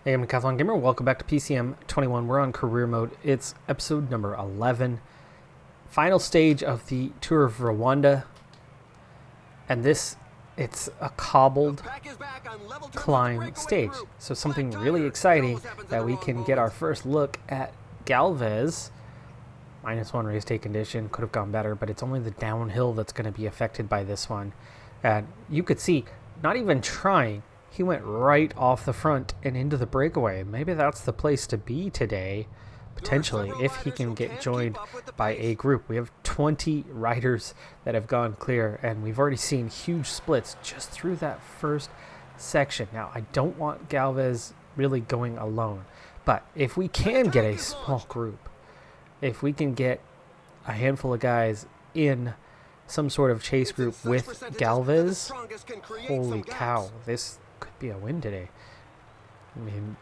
Hey, I'm Decathlon Gamer. Welcome back to PCM21. We're on career mode. It's episode number 11. Final stage of the Tour of Rwanda. And it's a cobbled climb stage. So something really exciting that we can get our first look at Galves. -1 race day condition. Could have gone better, but it's only the downhill that's going to be affected by this one. And you could see, not even trying, he went right off the front and into the breakaway. Maybe that's the place to be today, potentially, if he can get joined by a group. We have 20 riders that have gone clear, and we've already seen huge splits just through that first section. Now, I don't want Galves really going alone, but if we can get a small group, if we can get a handful of guys in some sort of chase group with Galves, holy cow, this could be a win today. I mean,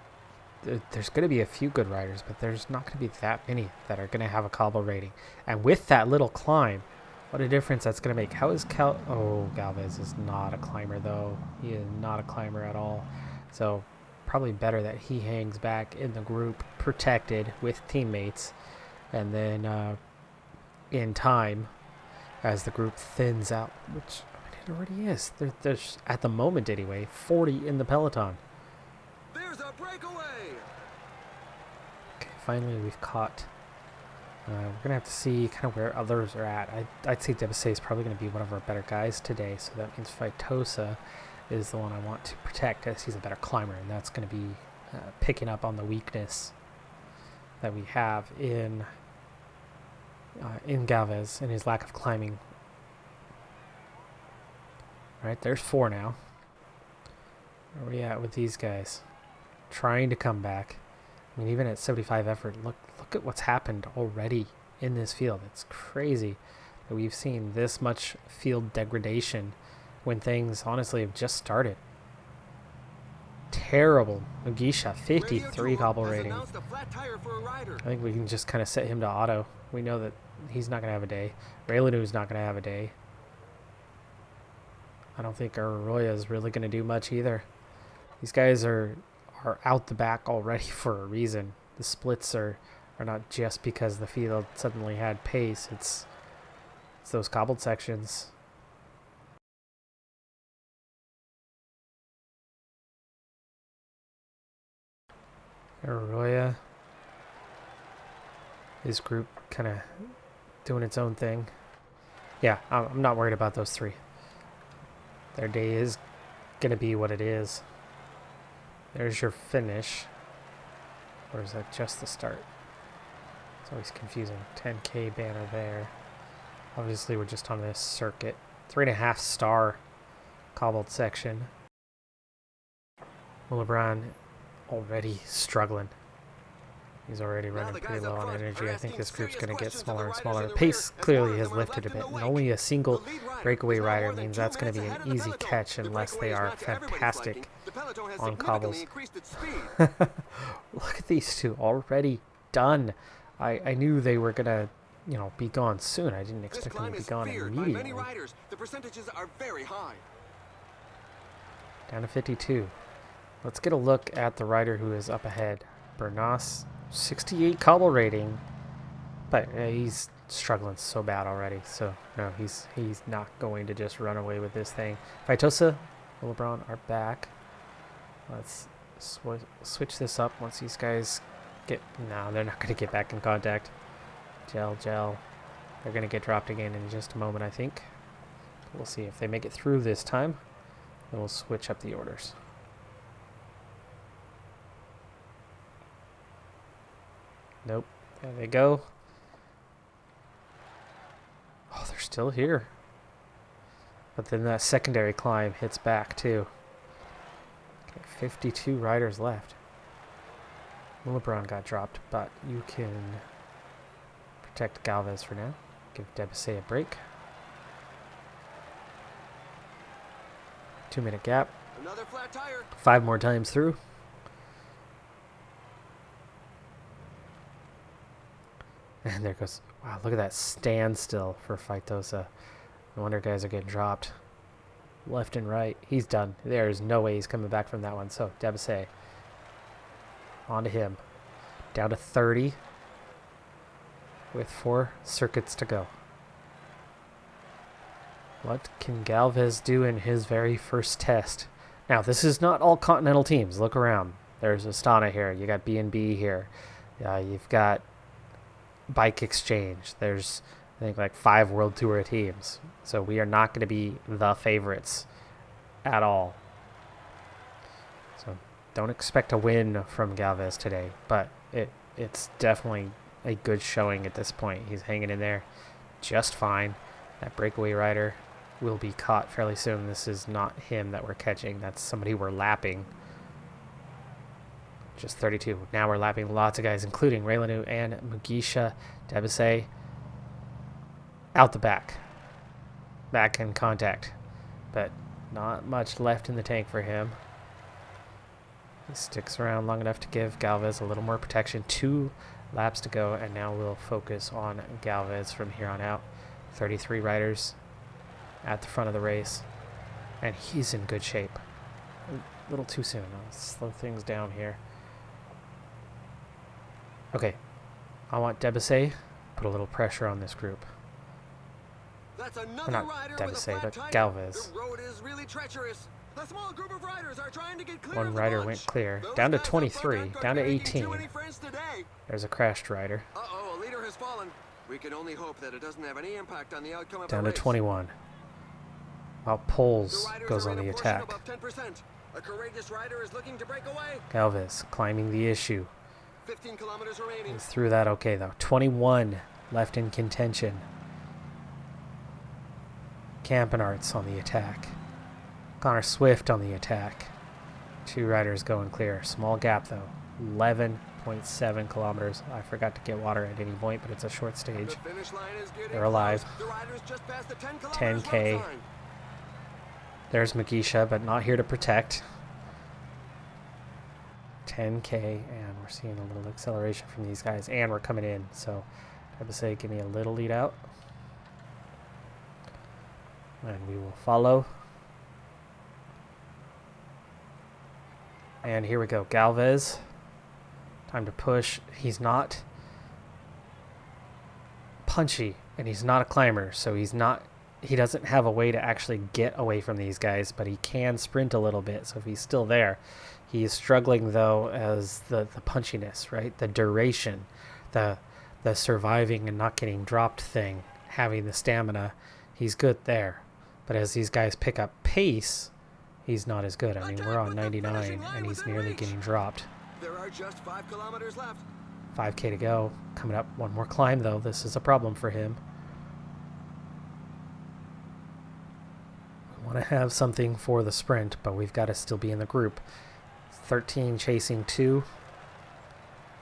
there's going to be a few good riders, but there's not going to be that many that are going to have a cobble rating. And with that little climb, what a difference that's going to make. How is Galves is not a climber, though. He is not a climber at all. So probably better that he hangs back in the group, protected with teammates. And then in time, as the group thins out, which it already is. There's, at the moment anyway, 40 in the Peloton. There's a breakaway. Okay, finally we've caught. We're going to have to see kind of where others are at. I'd say Decathlon is probably going to be one of our better guys today, so that means Phytosa is the one I want to protect because he's a better climber, and that's going to be picking up on the weakness that we have in Galves and his lack of climbing. Right, there's 4 now. Where are we at with these guys? Trying to come back. I mean, even at 75 effort, look at what's happened already in this field. It's crazy that we've seen this much field degradation when things honestly have just started. Terrible. Mugisha, 53 cobble rating. I think we can just kind of set him to auto. We know that he's not going to have a day. Raylanu's not going to have a day. I don't think Arroyo is really going to do much either. These guys are out the back already for a reason. The splits are not just because the field suddenly had pace. It's those cobbled sections. Arroyo. His group kind of doing its own thing. Yeah, I'm not worried about those 3. Their day is going to be what it is. There's your finish. Or is that just the start? It's always confusing. 10K banner there. Obviously, we're just on this circuit. 3.5 star cobbled section. LeBron already struggling. He's already running pretty low on energy. I think this group's going to get smaller and smaller. The pace clearly has lifted a bit, and only a single breakaway rider means that's going to be an easy catch unless they are fantastic on cobbles. Look at these 2 already done. I knew they were going to, be gone soon. I didn't expect them to be gone immediately. The percentages are very high. Down to 52. Let's get a look at the rider who is up ahead. Bernas. 68 cobble rating, but he's struggling so bad already. So no, he's not going to just run away with this thing. Phytosa, LeBron are back. Let's switch this up once these guys get. No, they're not going to get back in contact. Gel. They're going to get dropped again in just a moment, I think. We'll see if they make it through this time. Then we'll switch up the orders. Nope. There they go. Oh, they're still here. But then that secondary climb hits back, too. Okay, 52 riders left. LeBron got dropped, but you can protect Galves for now. Give Decathlon a break. 2-minute gap. Another flat tire. 5 more times through. And there goes. Wow, look at that standstill for Phytosa. No wonder guys are getting dropped. Left and right. He's done. There's no way he's coming back from that one. So, Decathlon On to him. Down to 30 with 4 circuits to go. What can Galves do in his very first test? Now, this is not all Continental teams. Look around. There's Astana here. You got B&B here. You've got Bike Exchange. There's, I think, like 5 World Tour teams. So we are not going to be the favorites at all. So don't expect a win from Galves today. But it's definitely a good showing at this point. He's hanging in there just fine. That breakaway rider will be caught fairly soon. This is not him that we're catching. That's somebody we're lapping. Just 32. Now we're lapping lots of guys, including Raylanu and Mugisha. Database out the back. Back in contact. But not much left in the tank for him. He sticks around long enough to give Galves a little more protection. 2 laps to go, and now we'll focus on Galves from here on out. 33 riders at the front of the race, and he's in good shape. A little too soon. I'll slow things down here. Okay, I want Database put a little pressure on this group. That's Or another not rider with a Database, flat but tire. Galves. The road is really treacherous. A small group of riders are trying to get clear One of the rider bunch. went clear. Those Down to guys up 23, front aren't down to going be making 18. too many friends today. There's a crashed rider. Uh-oh, a leader has fallen. We can only hope that it doesn't have any impact on the outcome of Down the to race. 21. While The Poles riders goes are on in the a portion attack. above 10%. A courageous rider is looking to break away. Galves climbing the issue. 15 kilometers remaining. He's through that okay, though. 21 left in contention. Campenarts on the attack. Connor Swift on the attack. 2 riders going clear. Small gap, though. 11.7 kilometers. I forgot to get water at any point, but it's a short stage. The finish line is getting They're alive. close. The riders just passed the 10 kilometers 10K. mark line. There's Mugisha, but not here to protect. 10K, and we're seeing a little acceleration from these guys, and we're coming in. So I have to say, give me a little lead out. And we will follow. And here we go. Galves. Time to push. He's not punchy, and he's not a climber, so he doesn't have a way to actually get away from these guys, but he can sprint a little bit, so if he's still there. He is struggling, though, as the punchiness, right? The duration, the surviving and not getting dropped thing, having the stamina. He's good there. But as these guys pick up pace, he's not as good. I mean, we're on 99, and he's nearly getting dropped. There are just 5 kilometers left. 5K to go. Coming up, one more climb, though. This is a problem for him. We want to have something for the sprint, but we've got to still be in the group. 13 chasing 2.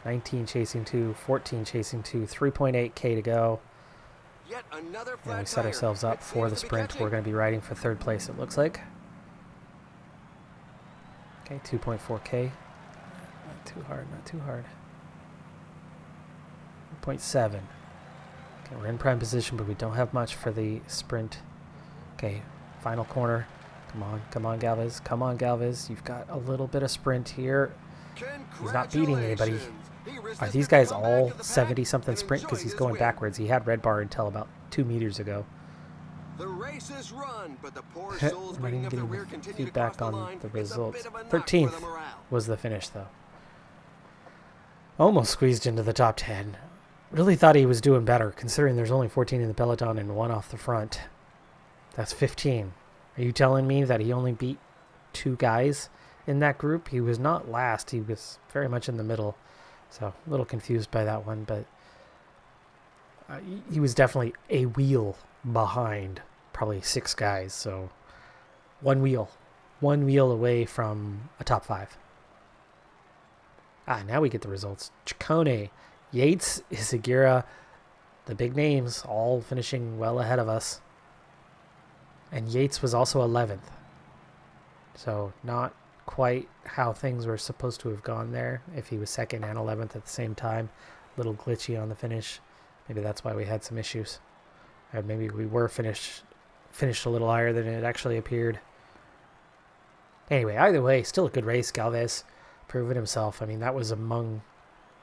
19 chasing 2. 14 chasing 2. 3.8K to go. Yet another flat And we set tire. ourselves up It for seems the to be sprint. catching. We're going to be riding for 3rd place, it looks like. Okay, 2.4K. Not too hard, not too hard. 0.7. Okay, we're in prime position, but we don't have much for the sprint. Okay, final corner. Come on, Galves. Come on, Galves. You've got a little bit of sprint here. He's not beating anybody. Congratulations. He Are resisted these the guys comeback all of the pack 70-something and sprint? Because enjoyed he's his going win. backwards. He had red bar until about 2 meters ago. The race is run, but the poor I'm souls not bringing even up the getting rear continue to feedback cross the on line. the It's a results. bit of a knock for 13th the morale. was the finish, though. Almost squeezed into the top 10. Really thought he was doing better, considering there's only 14 in the Peloton and 1 off the front. That's 15. Are you telling me that he only beat 2 guys in that group? He was not last. He was very much in the middle. So a little confused by that one, but he was definitely a wheel behind probably 6 guys. So one wheel away from a top 5. Now we get the results. Ciccone, Yates, Izagirre, the big names all finishing well ahead of us. And Yates was also 11th. So not quite how things were supposed to have gone there. If he was 2nd and 11th at the same time. A little glitchy on the finish. Maybe that's why we had some issues. And maybe we were finished a little higher than it actually appeared. Anyway, either way, still a good race. Galves proven himself. I mean, that was among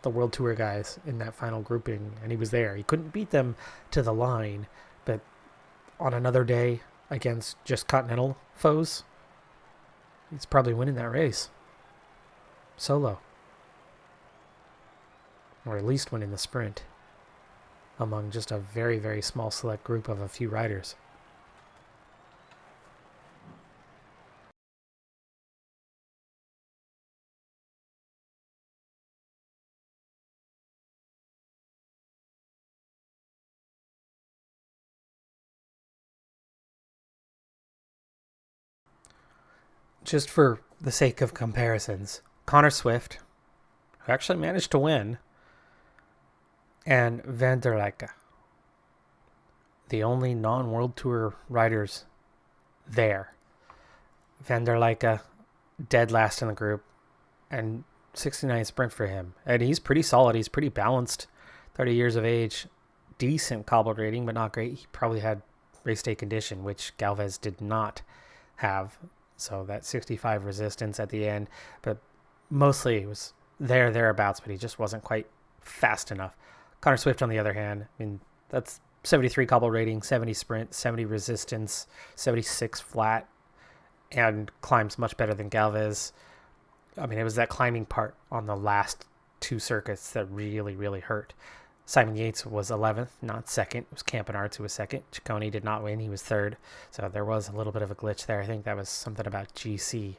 the World Tour guys in that final grouping, and he was there. He couldn't beat them to the line, but on another day against just Continental foes, he's probably winning that race solo, or at least winning the sprint among just a very, very small select group of a few riders. Just for the sake of comparisons, Connor Swift, who actually managed to win, and Van der Leijke, the only non-World Tour riders there. Van der Leijke dead last in the group, and 69 sprint for him. And he's pretty solid. He's pretty balanced. 30 years of age, decent cobbled rating, but not great. He probably had race day condition, which Galves did not have. So that 65 resistance at the end, but mostly it was thereabouts, but he just wasn't quite fast enough. Connor Swift, on the other hand, I mean, that's 73 cobble rating, 70 sprint, 70 resistance, 76 flat, and climbs much better than Galves. I mean, it was that climbing part on the last two circuits that really, really hurt. Simon Yates was 11th, not second. It was Campenarts who was second. Ciccone did not win. He was third. So there was a little bit of a glitch there. I think that was something about GC.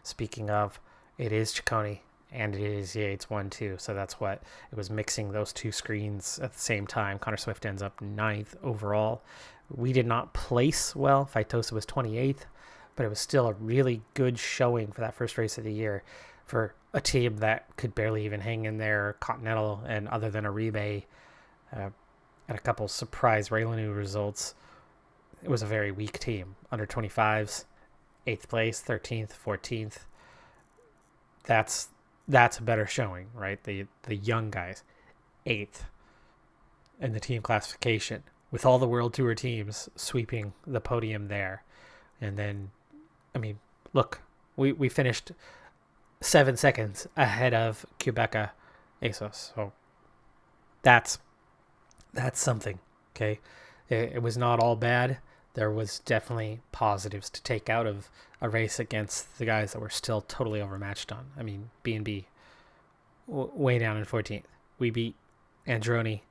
Speaking of, it is Ciccone and it is Yates 1-2. So that's what it was, mixing those two screens at the same time. Connor Swift ends up 9th overall. We did not place well. Feitosa was 28th, but it was still a really good showing for that first race of the year for a team that could barely even hang in there. Continental, and other than Uribe and a couple surprise Raylanu results, it was a very weak team. Under 25s, 8th place, 13th, 14th. That's a better showing, right? The young guys, 8th in the team classification, with all the World Tour teams sweeping the podium there. And then, I mean, look, we finished 7 seconds ahead of Quebeca ASOS. So that's something, okay? It was not all bad. There was definitely positives to take out of a race against the guys that were still totally overmatched on. I mean, B&B way down in 14th. We beat Androni.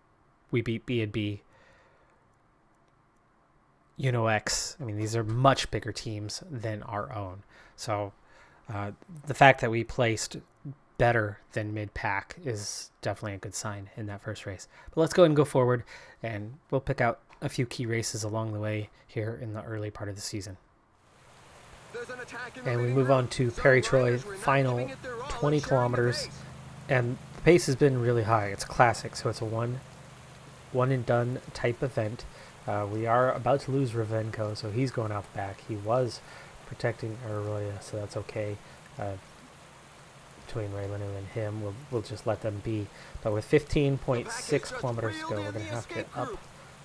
We beat B&B. X. I mean, these are much bigger teams than our own. So the fact that we placed better than mid-pack is definitely a good sign in that first race. But let's go ahead and go forward, and we'll pick out a few key races along the way here in the early part of the season. And we move on to Perry-Troy, final 20 kilometers, and the pace has been really high. It's classic, so it's a one and done type event. We are about to lose Ravenko, so he's going out the back. He was protecting Arroyo, so that's okay. Between Raylanu and him, we'll just let them be. But with 15.6 kilometers to go, we're going to have to get up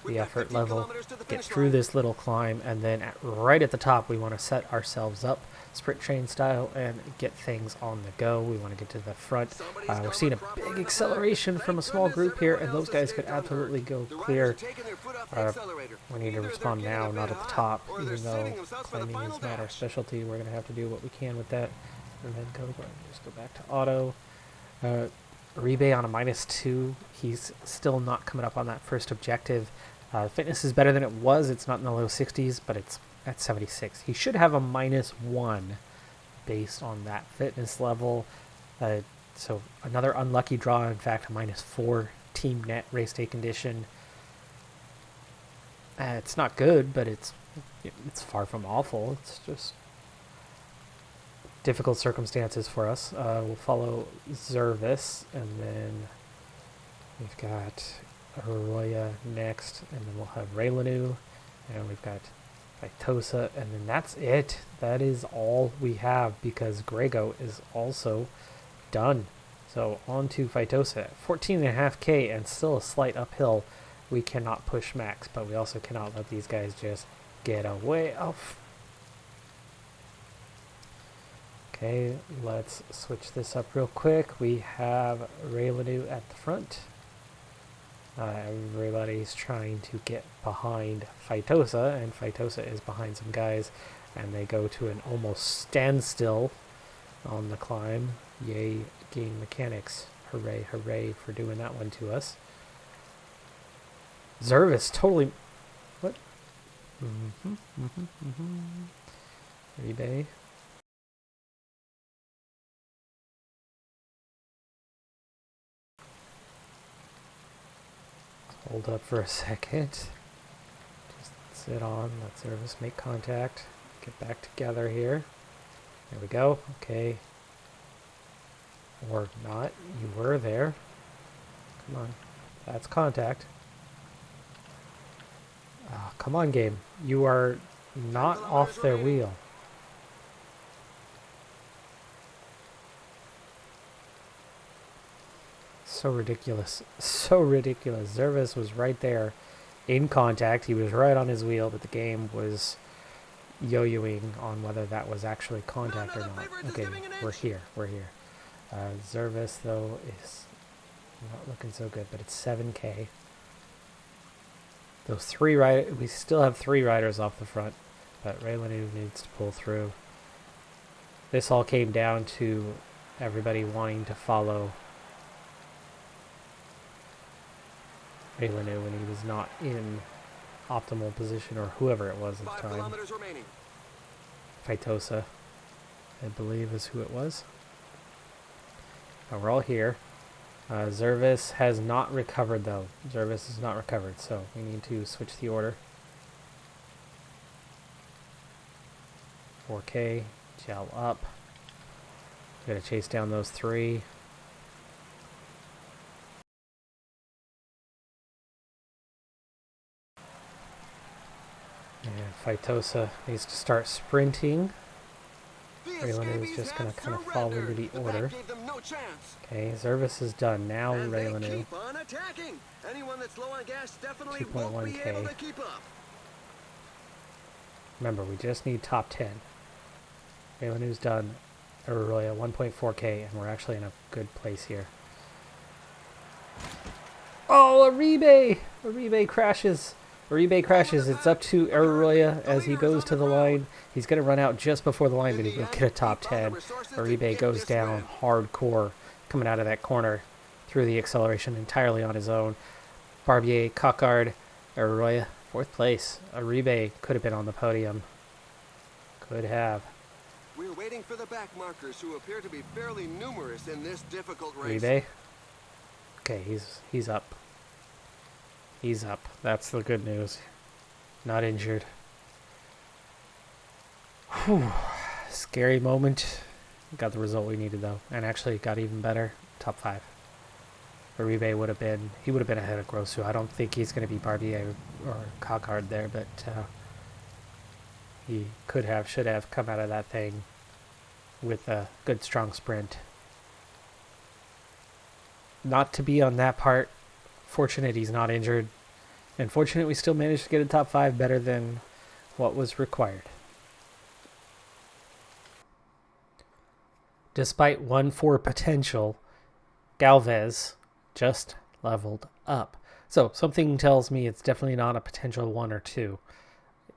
the effort level, get through this little climb, and then right at the top, we want to set ourselves up sprint train style and get things on the go. We want to get to the front. We're seeing a big acceleration from a small group here, and those guys could absolutely go clear. We need to respond now, not at the top, even though climbing is not our specialty. We're going to have to do what we can with that. And then just go back to auto. Uribe on a -2. He's still not coming up on that first objective. Fitness is better than it was. It's not in the low 60s, but it's at 76. He should have a -1 based on that fitness level. So another unlucky draw. In fact, a -4 team net race day condition. It's not good, but it's far from awful. It's just difficult circumstances for us. We'll follow Zervis, and then we've got Arroyo next, and then we'll have Raylanu, and we've got Feitosa, and then that's it. That is all we have, because Grego is also done. So on to Feitosa, 14.5K and still a slight uphill. We cannot push max, but we also cannot let these guys just get away. Oh. Okay, Okay, let's switch this up real quick. We have Raylanu at the front. Everybody's trying to get behind Phytosa, and Phytosa is behind some guys, and they go to an almost standstill on the climb. Yay, game mechanics. Hooray, hooray for doing that one to us. Zervis totally... What? eBay. Hold up for a second. Just sit on, let Zervis make contact. Get back together here. There we go. Okay. Or not. You were there. Come on. That's contact. Oh, come on, game. You are not off their wheel. So ridiculous. So ridiculous. Zervis was right there in contact. He was right on his wheel, but the game was yo-yoing on whether that was actually contact or not. Okay, we're here. We're here. Zervis, though, is not looking so good, but it's 7K. Those three riders, we still have 3 riders off the front, but Raylanu needs to pull through. This all came down to everybody wanting to follow Raylanu when he was not in optimal position, or whoever it was at the time. Phytosa, I believe, is who it was. Now we're all here. Zervis has not recovered, though. Zervis is not recovered, so we need to switch the order. 4K, gel up. Gotta chase down those 3. And Phytosa needs to start sprinting. Raylanu is just going to kind of fall into the order. Okay, Zervis is done. Now Raylanu. 2.1K. Remember, we just need top 10. Raylanu's done. Aurora 1.4K, and we're actually in a good place here. Oh, Aribe! Aribe crashes. Aribe crashes. It's up to Aurora as he goes to the line. He's going to run out just before the line, but he'll get a top 10. Aribe goes down hardcore coming out of that corner through the acceleration entirely on his own. Barbier, Cockard, Aurora, 4th place. Aribe could have been on the podium. Could have. We're waiting for the back markers, who appear to be fairly numerous in this difficult race. Aribe. Okay, he's up. He's up. That's the good news. Not injured. Whew. Scary moment. Got the result we needed, though. And actually got even better. Top 5. Aribe would have been ahead of Grossu. I don't think he's going to be Barbier or Cockard there, but he should have come out of that thing with a good strong sprint. Not to be on that part. Fortunate he's not injured, and fortunate we still managed to get a top 5, better than what was required. Despite 1-4 potential, Galves just leveled up. So something tells me it's definitely not a potential 1 or 2.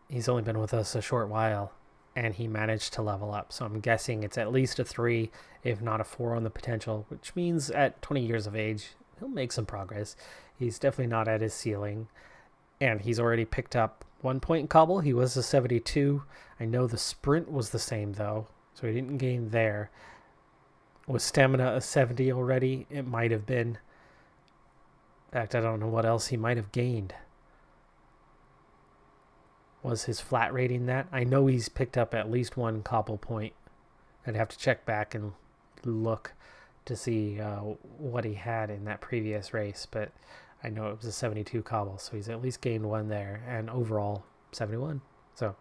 He's only been with us a short while, and he managed to level up. So I'm guessing it's at least a 3, if not a 4 on the potential, which means at 20 years of age, he'll make some progress. He's definitely not at his ceiling, and he's already picked up 1 point in cobble. He was a 72. I know the sprint was the same, though, so he didn't gain there. Was stamina a 70 already? It might have been. In fact, I don't know what else he might have gained. Was his flat rating that? I know he's picked up at least 1 cobble point. I'd have to check back and look to see what he had in that previous race, but I know it was a 72 cobble, so he's at least gained 1 there, and overall 71. So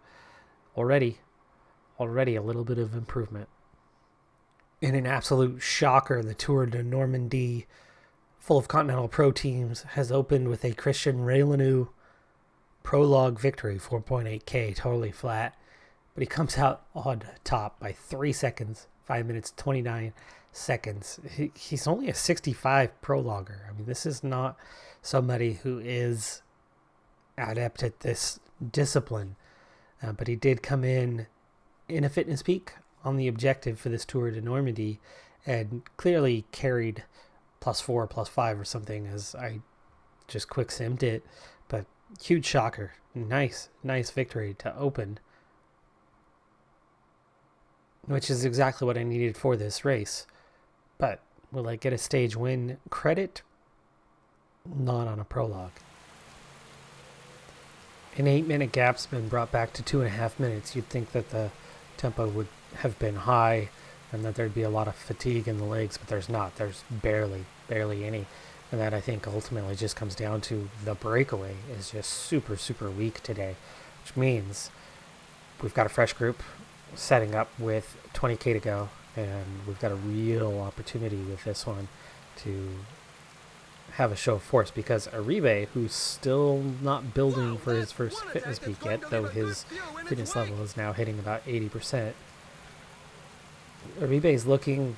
already a little bit of improvement. In an absolute shocker, the Tour de Normandie, full of Continental Pro teams, has opened with a Christian Raylanu prologue victory, 4.8K, totally flat. But he comes out on top by 3 seconds, 5 minutes, 29 seconds. He's only a 65 prolonger. I mean, this is not somebody who is adept at this discipline. But he did come in a fitness peak on the objective for this Tour de Normandy and clearly carried +4, +5 or something as I just quick simmed it. But huge shocker. Nice victory to open, which is exactly what I needed for this race. But will I get a stage win credit? Not on a prologue. An 8-minute gap's been brought back to 2.5 minutes. You'd think that the tempo would have been high and that there'd be a lot of fatigue in the legs, but there's not. There's barely any. And that, I think, ultimately just comes down to the breakaway is just super weak today, which means we've got a fresh group setting up with 20K to go, and we've got a real opportunity with this one to have a show of force, because Uribe, who's still not building for his first fitness peak yet, though his fitness level is now hitting about 80%, Uribe is looking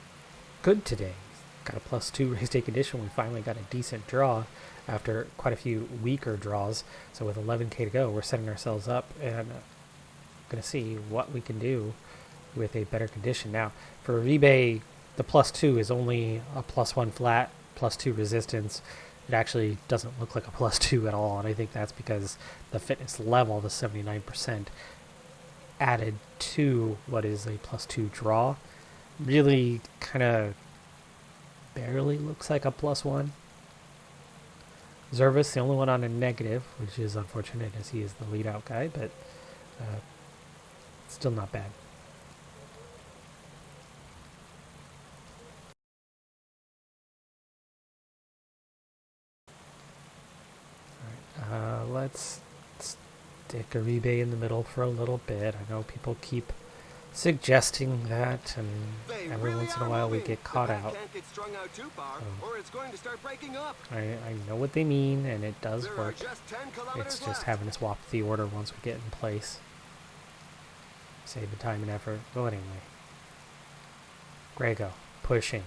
good today. He's got a +2 race day condition. We finally got a decent draw after quite a few weaker draws. So with 11K to go, we're setting ourselves up and going to see what we can do with a better condition. Now, for Uribe, the +2 is only a +1 flat, +2 resistance. It actually doesn't look like a +2 at all, and I think that's because the fitness level, the 79%, added to what is a +2 draw, really kind of barely looks like a +1. Zervis, the only one on a negative, which is unfortunate as he is the lead out guy, but still not bad. Let's stick Uribe in the middle for a little bit. I know people keep suggesting that, and every once in a while we get caught out. I know what they mean, and it does work. It's just having to swap the order once we get in place. Save the time and effort. Well, anyway. Grego, pushing.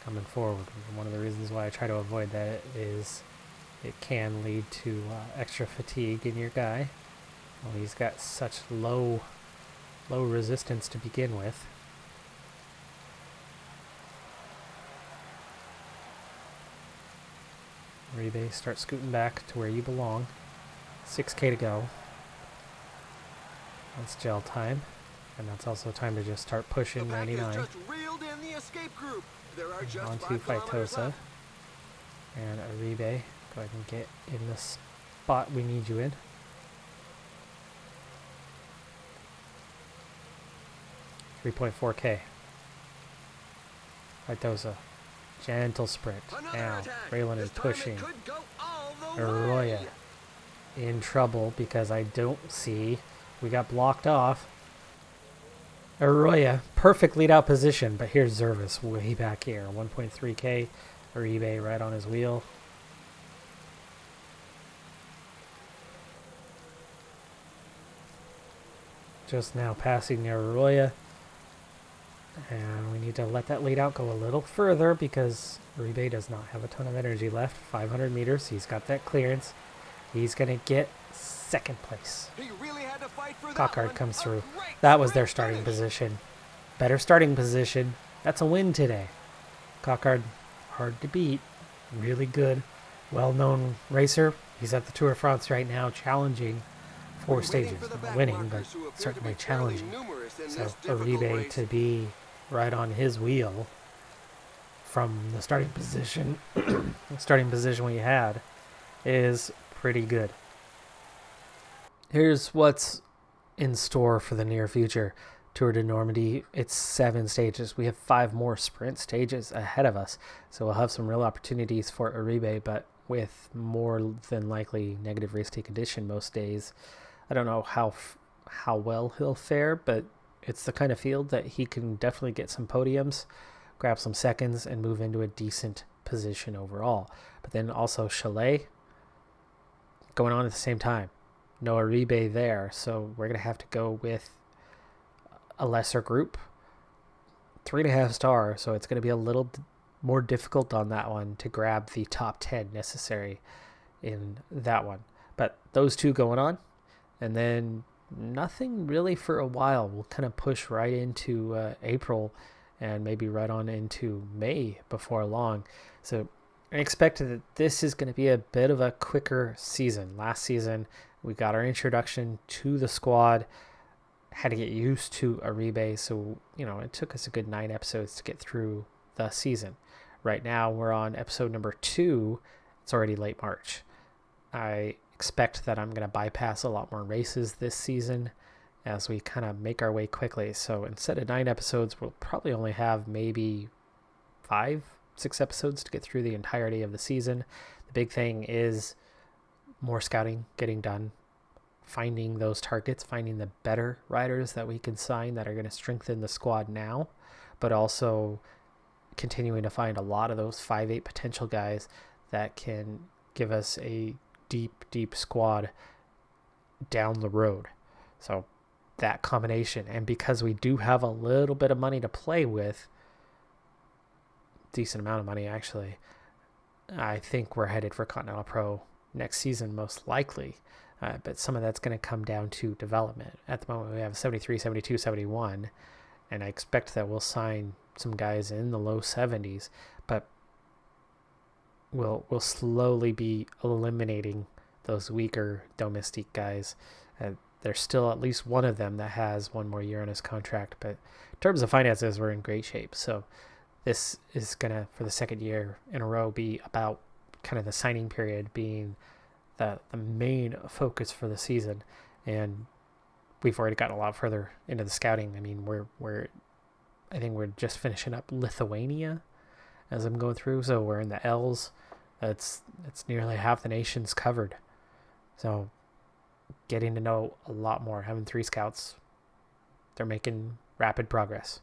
Coming forward. One of the reasons why I try to avoid that is it can lead to extra fatigue in your guy. Well, he's got such low resistance to begin with. Uribe, start scooting back to where you belong. 6K to go. That's gel time. And that's also time to just start pushing 99. On to Faitosa. And Uribe, go ahead and get in the spot we need you in. $3.4K. Faitosa. Gentle sprint. Now, Raylan is pushing. Arroyo in trouble because I don't see. We got blocked off. Arroyo, perfect lead out position, but here's Zervis way back here. 1.3K. Uribe right on his wheel. Just now passing Arroyo. And we need to let that lead out go a little further because Uribe does not have a ton of energy left. 500 meters. He's got that clearance. He's going to get second place. Cockard comes through. That was their starting position. Better starting position. That's a win today. Cockard, hard to beat. Really good. Well-known racer. He's at the Tour de France right now, challenging 4 stages. Not winning, but certainly challenging. So Uribe to be right on his wheel from the starting position, we had, is pretty good. Here's what's in store for the near future. Tour de Normandy, it's 7 stages. We have 5 more sprint stages ahead of us. So we'll have some real opportunities for Uribe, but with more than likely negative race day condition most days. I don't know how well he'll fare, but it's the kind of field that he can definitely get some podiums, grab some seconds, and move into a decent position overall. But then also Chalet going on at the same time. No Uribe there, so we're going to have to go with a lesser group 3.5 star, so it's going to be a little more difficult on that one to grab the top 10 necessary in that one. But those two going on, and then nothing really for a while. We'll kind of push right into April and maybe right on into May before long. So I expect that this is going to be a bit of a quicker season. Last season, we got our introduction to the squad, had to get used to Aribe, so it took us a good 9 episodes to get through the season. Right now we're on episode number 2. It's already late March. I expect that I'm going to bypass a lot more races this season as we kind of make our way quickly. So instead of 9 episodes, we'll probably only have maybe 5-6 episodes to get through the entirety of the season. The big thing is more scouting getting done, finding those targets, finding the better riders that we can sign that are going to strengthen the squad now, but also continuing to find a lot of those 5'8" potential guys that can give us a deep squad down the road. So that combination, and because we do have a little bit of money to play with, decent amount of money actually, I think we're headed for Continental Pro next season most likely. But some of that's going to come down to development. At the moment we have 73, 72, 71, and I expect that we'll sign some guys in the low 70s, but we'll slowly be eliminating those weaker domestique guys. There's still at least one of them that has one more year on his contract, but in terms of finances, we're in great shape. So this is going to, for the second year in a row, be about kind of the signing period being the main focus for the season. And we've already gotten a lot further into the scouting. I mean, I think we're just finishing up Lithuania as I'm going through. So we're in the L's. It's nearly half the nation's covered. So getting to know a lot more, having 3 scouts, they're making rapid progress.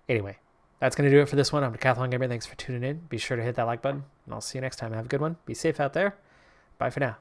Anyway, that's going to do it for this one. I'm Decathlon Gamer. Thanks for tuning in. Be sure to hit that like button, and I'll see you next time. Have a good one. Be safe out there. Bye for now.